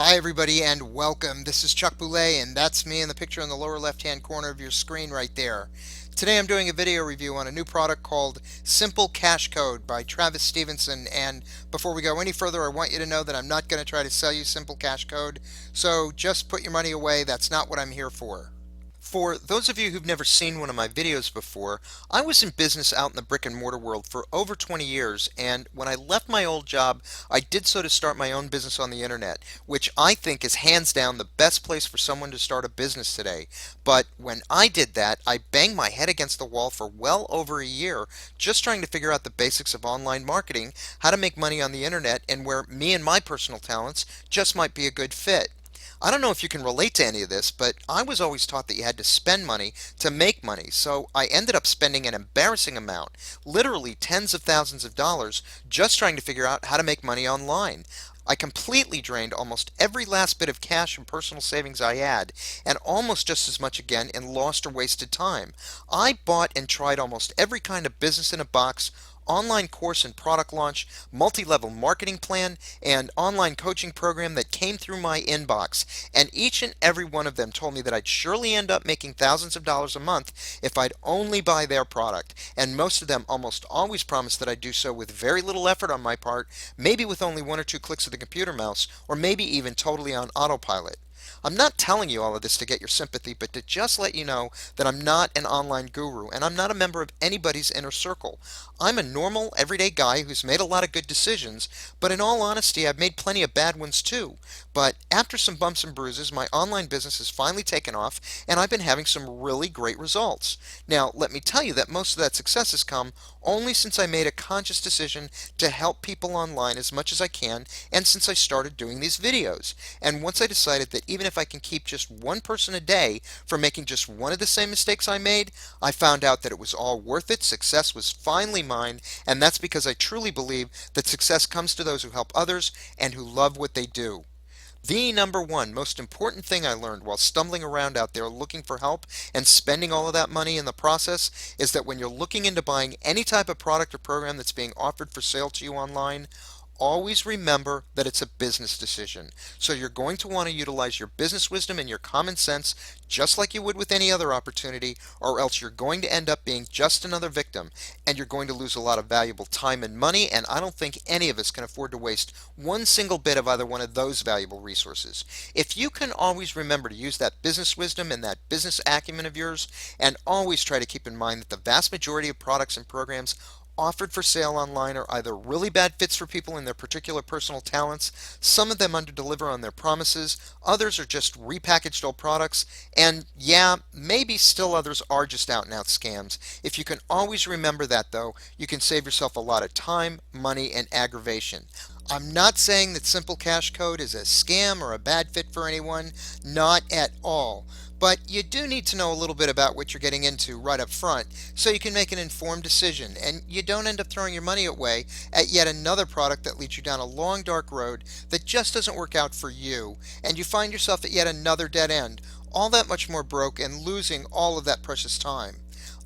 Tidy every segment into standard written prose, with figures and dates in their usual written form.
Hi everybody and welcome. This is Chuck Boulais and that's me in the picture in the lower left hand corner of your screen right there. Today I'm doing a video review on a new product called Simple Cash Code by Travis Stephenson, and before we go any further I want you to know that I'm not going to try to sell you Simple Cash Code, so just put your money away. That's not what I'm here for. For those of you who've never seen one of my videos before, I was in business out in the brick and mortar world for over 20 years, and when I left my old job, I did so to start my own business on the internet, which I think is hands down the best place for someone to start a business today. But when I did that, I banged my head against the wall for well over a year, just trying to figure out the basics of online marketing, how to make money on the internet, and where me and my personal talents just might be a good fit. I don't know if you can relate to any of this, but I was always taught that you had to spend money to make money, so I ended up spending an embarrassing amount, literally tens of thousands of dollars, just trying to figure out how to make money online. I completely drained almost every last bit of cash and personal savings I had, and almost just as much again in lost or wasted time. I bought and tried almost every kind of business in a box, online course and product launch, multi-level marketing plan, and online coaching program that came through my inbox. And each and every one of them told me that I'd surely end up making thousands of dollars a month if I'd only buy their product. And most of them almost always promised that I'd do so with very little effort on my part, maybe with only one or two clicks of the computer mouse, or maybe even totally on autopilot. I'm not telling you all of this to get your sympathy, but to just let you know that I'm not an online guru and I'm not a member of anybody's inner circle. I'm a normal, everyday guy who's made a lot of good decisions, but in all honesty, I've made plenty of bad ones too. But after some bumps and bruises, my online business has finally taken off and I've been having some really great results. Now, let me tell you that most of that success has come only since I made a conscious decision to help people online as much as I can, and since I started doing these videos. And once I decided that even if I can keep just one person a day from making just one of the same mistakes I made, I found out that it was all worth it. Success was finally mine, and that's because I truly believe that success comes to those who help others and who love what they do. The number one most important thing I learned while stumbling around out there looking for help and spending all of that money in the process is that when you're looking into buying any type of product or program that's being offered for sale to you online, always remember that it's a business decision. So you're going to want to utilize your business wisdom and your common sense just like you would with any other opportunity, or else you're going to end up being just another victim and you're going to lose a lot of valuable time and money, and I don't think any of us can afford to waste one single bit of either one of those valuable resources. If you can always remember to use that business wisdom and that business acumen of yours, and always try to keep in mind that the vast majority of products and programs offered for sale online are either really bad fits for people in their particular personal talents, some of them underdeliver on their promises, others are just repackaged old products, and yeah, maybe still others are just out and out scams. If you can always remember that though, you can save yourself a lot of time, money, and aggravation. I'm not saying that Simple Cash Code is a scam or a bad fit for anyone, not at all. But you do need to know a little bit about what you're getting into right up front so you can make an informed decision and you don't end up throwing your money away at yet another product that leads you down a long dark road that just doesn't work out for you, and you find yourself at yet another dead end, all that much more broke and losing all of that precious time.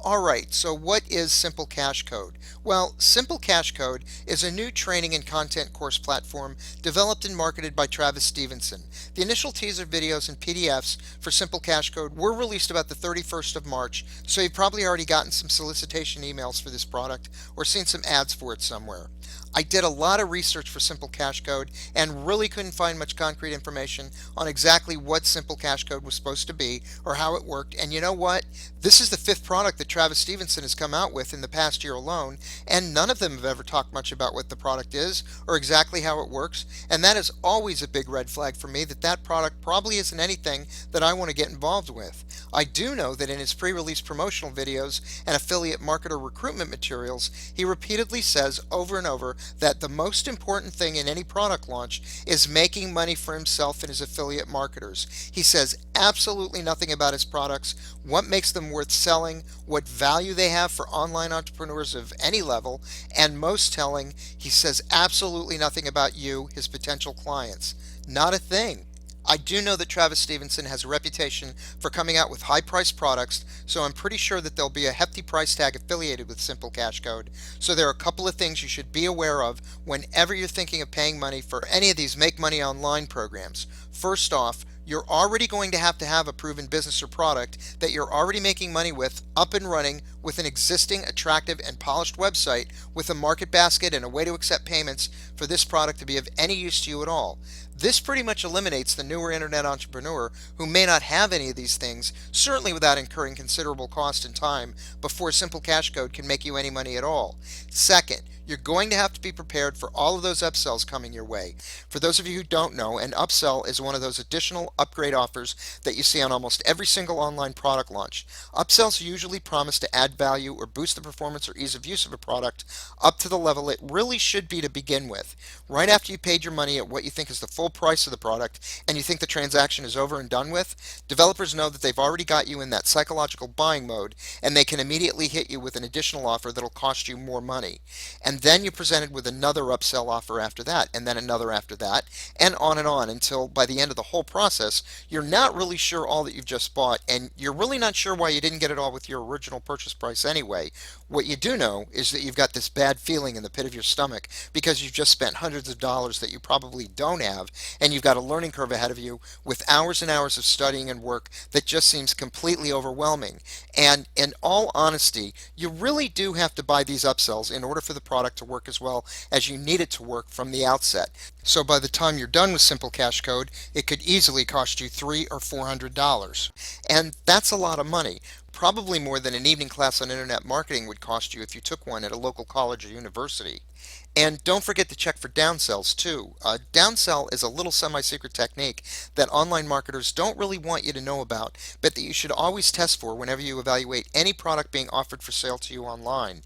Alright, so what is Simple Cash Code? Well, Simple Cash Code is a new training and content course platform developed and marketed by Travis Stephenson. The initial teaser videos and PDFs for Simple Cash Code were released about the 31st of March, so you've probably already gotten some solicitation emails for this product or seen some ads for it somewhere. I did a lot of research for Simple Cash Code and really couldn't find much concrete information on exactly what Simple Cash Code was supposed to be or how it worked. And you know what? This is the fifth product that Travis Stephenson has come out with in the past year alone, and none of them have ever talked much about what the product is or exactly how it works. And that is always a big red flag for me that that product probably isn't anything that I want to get involved with. I do know that in his pre-release promotional videos and affiliate marketer recruitment materials, he repeatedly says over and over that the most important thing in any product launch is making money for himself and his affiliate marketers. He says absolutely nothing about his products, what makes them worth selling, what value they have for online entrepreneurs of any level, and most telling, he says absolutely nothing about you, his potential clients. Not a thing. I do know that Travis Stephenson has a reputation for coming out with high-priced products, so I'm pretty sure that there'll be a hefty price tag affiliated with Simple Cash Code. So there are a couple of things you should be aware of whenever you're thinking of paying money for any of these Make Money Online programs. First off, you're already going to have a proven business or product that you're already making money with up and running with an existing attractive and polished website with a market basket and a way to accept payments for this product to be of any use to you at all. This pretty much eliminates the newer internet entrepreneur who may not have any of these things, certainly without incurring considerable cost and time before Simple Cash Code can make you any money at all. Second, you're going to have to be prepared for all of those upsells coming your way. For those of you who don't know, an upsell is one of those additional upgrade offers that you see on almost every single online product launch. Upsells usually promise to add value or boost the performance or ease of use of a product up to the level it really should be to begin with. Right after you paid your money at what you think is the full price of the product and you think the transaction is over and done with, developers know that they've already got you in that psychological buying mode and they can immediately hit you with an additional offer that'll cost you more money. And then you're presented with another upsell offer after that, and then another after that, and on until by the end of the whole process, you're not really sure all that you've just bought, and you're really not sure why you didn't get it all with your original purchase price anyway. What you do know is that you've got this bad feeling in the pit of your stomach because you've just spent hundreds of dollars that you probably don't have, and you've got a learning curve ahead of you with hours and hours of studying and work that just seems completely overwhelming. And in all honesty, you really do have to buy these upsells in order for the product to work as well as you need it to work from the outset. So by the time you're done with Simple Cash Code, it could easily cost you $300 or $400. And that's a lot of money. Probably more than an evening class on internet marketing would cost you if you took one at a local college or university. And don't forget to check for downsells too. Downsell is a little semi-secret technique that online marketers don't really want you to know about, but that you should always test for whenever you evaluate any product being offered for sale to you online.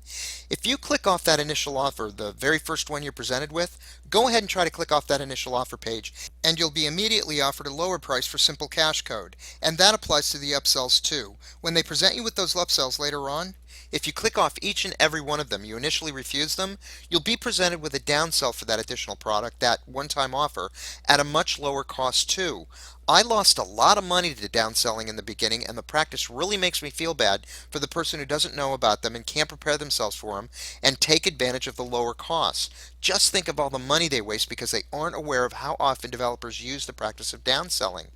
If you click off that initial offer, the very first one you're presented with, go ahead and try to click off that initial offer page, and you'll be immediately offered a lower price for Simple Cash Code. And that applies to the upsells too. When they present you with those upsells later on, if you click off each and every one of them, you initially refuse them, you'll be presented with a downsell for that additional product, that one-time offer, at a much lower cost too. I lost a lot of money to downselling in the beginning, and the practice really makes me feel bad for the person who doesn't know about them and can't prepare themselves for them and take advantage of the lower costs. Just think of all the money they waste because they aren't aware of how often developers use the practice of downselling.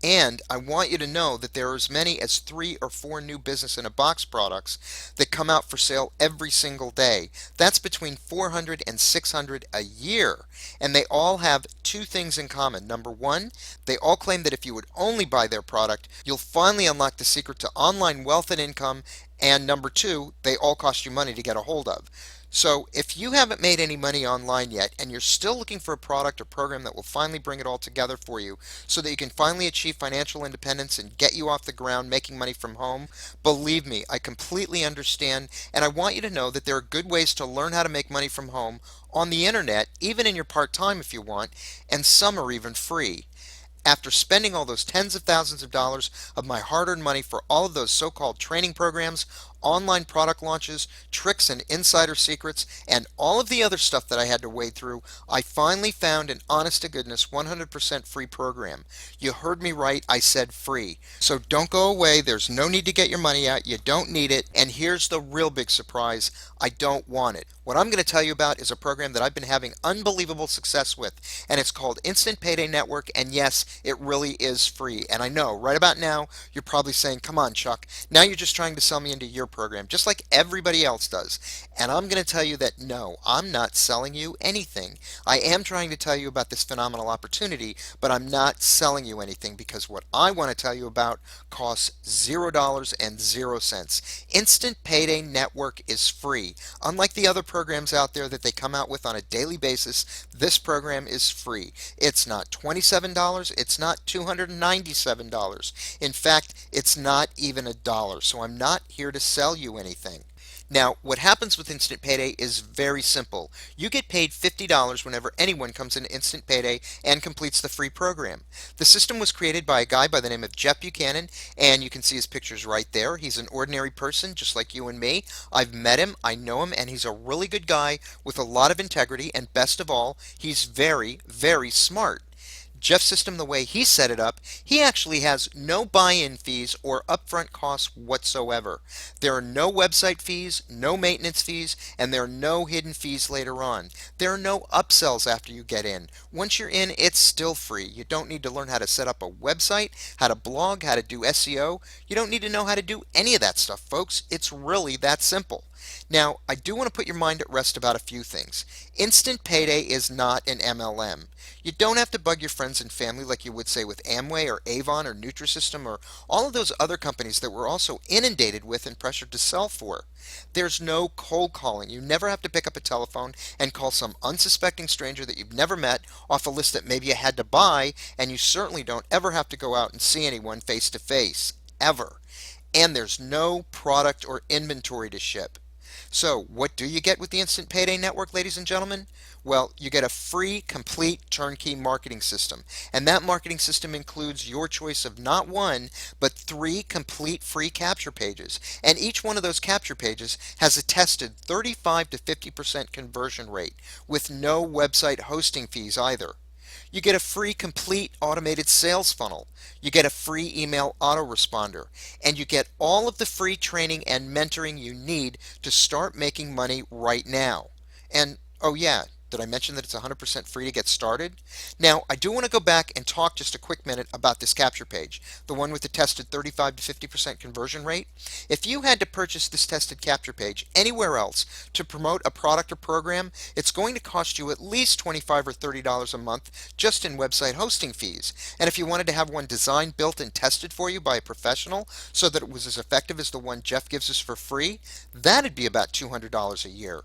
And I want you to know that there are as many as 3 or 4 new business in a box products that come out for sale every single day. That's between 400 and 600 a year. And they all have two things in common. Number one, they all claim that if you would only buy their product, you'll finally unlock the secret to online wealth and income. And number two, they all cost you money to get a hold of. So if you haven't made any money online yet and you're still looking for a product or program that will finally bring it all together for you so that you can finally achieve financial independence and get you off the ground making money from home, believe me, I completely understand, and I want you to know that there are good ways to learn how to make money from home on the internet, even in your part-time if you want, and some are even free. After spending all those tens of thousands of dollars of my hard-earned money for all of those so-called training programs, online product launches, tricks and insider secrets, and all of the other stuff that I had to wade through, I finally found an honest-to-goodness 100% free program. You heard me right, I said free. So don't go away, there's no need to get your money out, you don't need it, and here's the real big surprise, I don't want it. What I'm going to tell you about is a program that I've been having unbelievable success with, and it's called Instant Payday Network, and yes, it really is free. And I know, right about now, you're probably saying, come on, Chuck, now you're just trying to sell me into your program, just like everybody else does. And I'm going to tell you that no, I'm not selling you anything. I am trying to tell you about this phenomenal opportunity, but I'm not selling you anything because what I want to tell you about costs $0 and 0 cents. Instant Payday Network is free. Unlike the other programs out there that they come out with on a daily basis, this program is free. It's not $27, it's not $297. In fact, it's not even a dollar, so I'm not here to sell you anything. Now, what happens with Instant Payday is very simple. You get paid $50 whenever anyone comes into Instant Payday and completes the free program. The system was created by a guy by the name of Jeff Buchanan, and you can see his pictures right there. He's an ordinary person just like you and me. I've met him, I know him, and he's a really good guy with a lot of integrity, and best of all, he's very, very smart. Jeff's system, the way he set it up, he actually has no buy-in fees or upfront costs whatsoever. There are no website fees, no maintenance fees, and there are no hidden fees later on. There are no upsells after you get in. Once you're in, it's still free. You don't need to learn how to set up a website, how to blog, how to do SEO. You don't need to know how to do any of that stuff, folks. It's really that simple. Now, I do want to put your mind at rest about a few things. Instant Payday is not an MLM. You don't have to bug your friends and family like you would say with Amway or Avon or Nutrisystem or all of those other companies that we're also inundated with and pressured to sell for. There's no cold calling. You never have to pick up a telephone and call some unsuspecting stranger that you've never met off a list that maybe you had to buy, and you certainly don't ever have to go out and see anyone face to face, ever. And there's no product or inventory to ship. So, what do you get with the Instant Payday Network, ladies and gentlemen? Well, you get a free, complete, turnkey marketing system. And that marketing system includes your choice of not one, but three complete free capture pages. And each one of those capture pages has a tested 35 to 50% conversion rate, with no website hosting fees either. You get a free complete automated sales funnel. You get a free email autoresponder. And you get all of the free training and mentoring you need to start making money right now. And oh yeah, did I mention that it's 100% free to get started? Now, I do want to go back and talk just a quick minute about this capture page, the one with the tested 35 to 50% conversion rate. If you had to purchase this tested capture page anywhere else to promote a product or program, it's going to cost you at least $25 or $30 a month just in website hosting fees. And if you wanted to have one designed, built, and tested for you by a professional so that it was as effective as the one Jeff gives us for free, that'd be about $200 a year.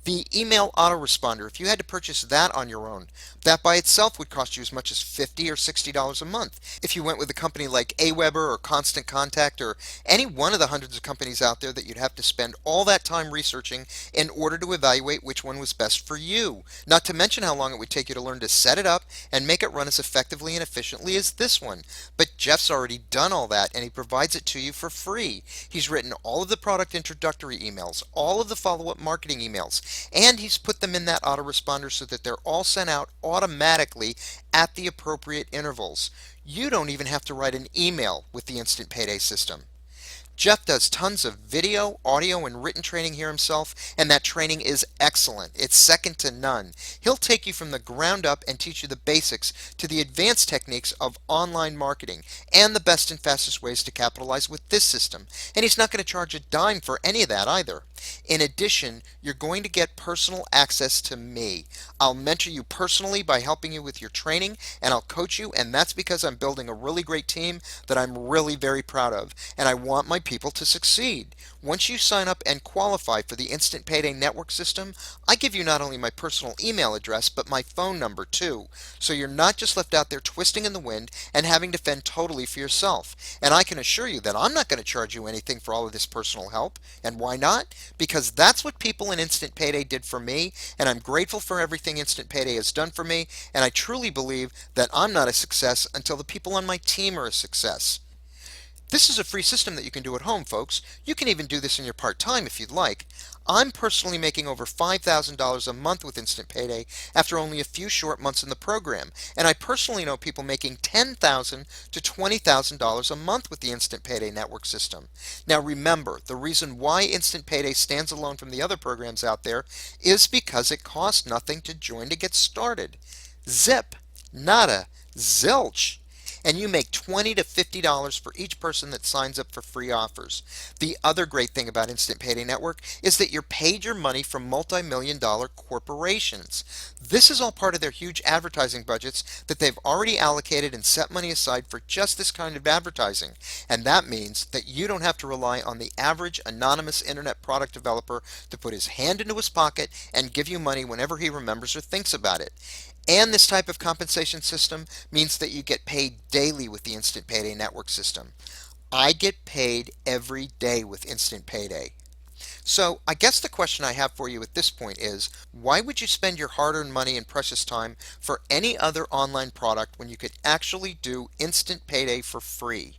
The email autoresponder, if you had to purchase that on your own, that by itself would cost you as much as $50 or $60 a month. If you went with a company like Aweber or Constant Contact or any one of the hundreds of companies out there that you'd have to spend all that time researching in order to evaluate which one was best for you. Not to mention how long it would take you to learn to set it up and make it run as effectively and efficiently as this one. But Jeff's already done all that and he provides it to you for free. He's written all of the product introductory emails, all of the follow-up marketing emails, and he's put them in that autoresponder so that they're all sent out automatically at the appropriate intervals. You don't even have to write an email with the Instant Payday system. Jeff does tons of video, audio, and written training here himself, and that training is excellent. It's second to none. He'll take you from the ground up and teach you the basics to the advanced techniques of online marketing and the best and fastest ways to capitalize with this system. And he's not going to charge a dime for any of that either. In addition, you're going to get personal access to me. I'll mentor you personally by helping you with your training, and I'll coach you, and that's because I'm building a really great team that I'm really very proud of, and I want my people to succeed. Once you sign up and qualify for the Instant Payday Network system, I give you not only my personal email address, but my phone number too. So you're not just left out there twisting in the wind and having to fend totally for yourself. And I can assure you that I'm not going to charge you anything for all of this personal help. And why not? Because that's what people in Instant Payday did for me, and I'm grateful for everything Instant Payday has done for me, and I truly believe that I'm not a success until the people on my team are a success. This is a free system that you can do at home, folks. You can even do this in your part-time if you'd like. I'm personally making over $5,000 a month with Instant Payday after only a few short months in the program, and I personally know people making $10,000 to $20,000 a month with the Instant Payday Network system. Now remember, the reason why Instant Payday stands alone from the other programs out there is because it costs nothing to join to get started. Zip, nada, zilch. And you make $20 to $50 for each person that signs up for free offers. The other great thing about Instant Payday Network is that you're paid your money from multi-million-dollar corporations. This is all part of their huge advertising budgets that they've already allocated and set money aside for just this kind of advertising. And that means that you don't have to rely on the average anonymous internet product developer to put his hand into his pocket and give you money whenever he remembers or thinks about it. And this type of compensation system means that you get paid daily with the Instant Payday Network system. I get paid every day with Instant Payday. So I guess the question I have for you at this point is, why would you spend your hard-earned money and precious time for any other online product when you could actually do Instant Payday for free?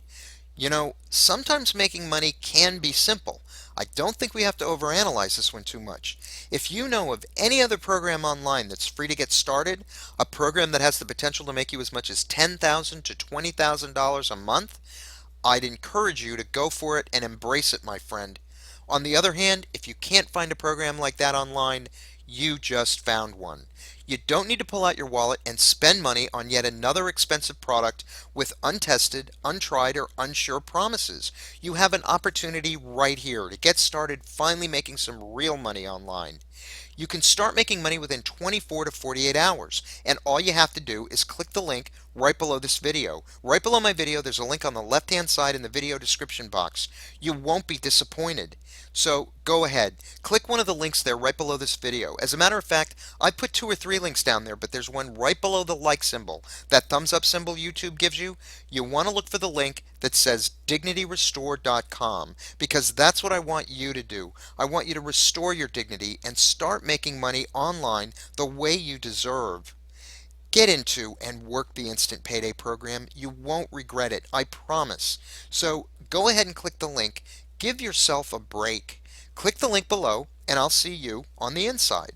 Sometimes making money can be simple. I don't think we have to overanalyze this one too much. If you know of any other program online that's free to get started, a program that has the potential to make you as much as $10,000 to $20,000 a month, I'd encourage you to go for it and embrace it, my friend. On the other hand, if you can't find a program like that online, you just found one. You don't need to pull out your wallet and spend money on yet another expensive product with untested, untried, or unsure promises. You have an opportunity right here to get started finally making some real money online. You can start making money within 24 to 48 hours, and all you have to do is click the link right below this video. Right below my video, there's a link on the left-hand side in the video description box. You won't be disappointed. So go ahead, click one of the links there right below this video. As a matter of fact, I put 2 or 3 links down there, but there's one right below the like symbol, that thumbs up symbol YouTube gives you. You want to look for the link that says dignityrestore.com, because that's what I want you to do. I want you to restore your dignity and start making money online the way you deserve. Get into and work the Instant Payday program. You won't regret it, I promise. So go ahead and click the link. Give yourself a break. Click the link below, and I'll see you on the inside.